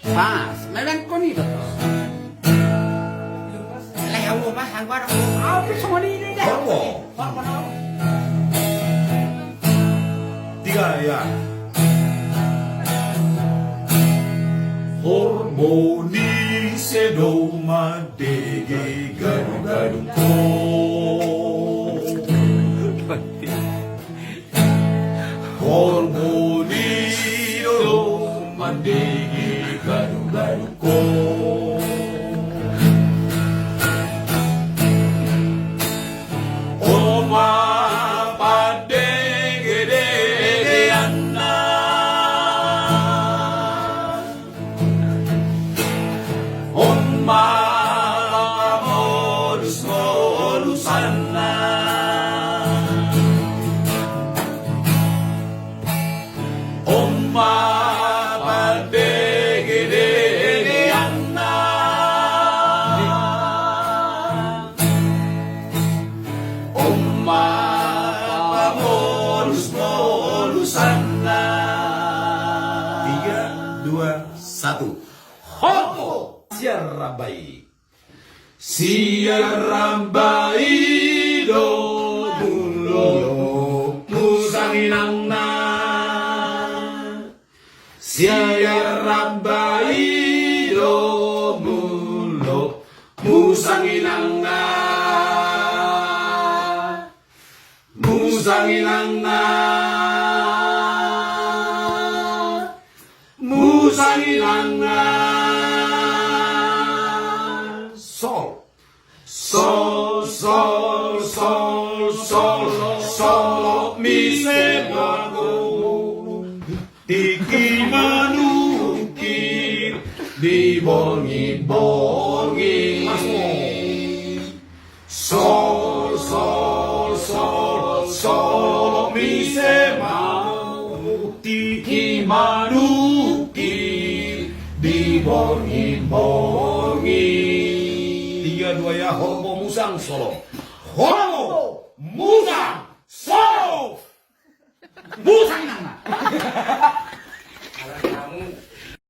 Pas, memen ko ni betul. Lewu pas angko ada. Apa semua ini deh. Tiga ya. Hormoni sedoma dege garu-garu ko. Hormoni sedoma dege garu-garu ko. Oma padege dege anna. Oma modus sana. Oma padege dege anna. Oma modus sana. 3, 2, 1. Homo Siarabai. Siarabai do mulo musanginangna. Siarabai do mulo musanginangna. Musanginangna. Musanginangna. Sol, sol, sol, sol, sol, sol, mi se bago, tiki manuki, di bongi bongi. Sol, sol, sol, sol, mi se bago, tiki manuki, di bongi bongi. 3, 2 ya, homo musang solo. Homo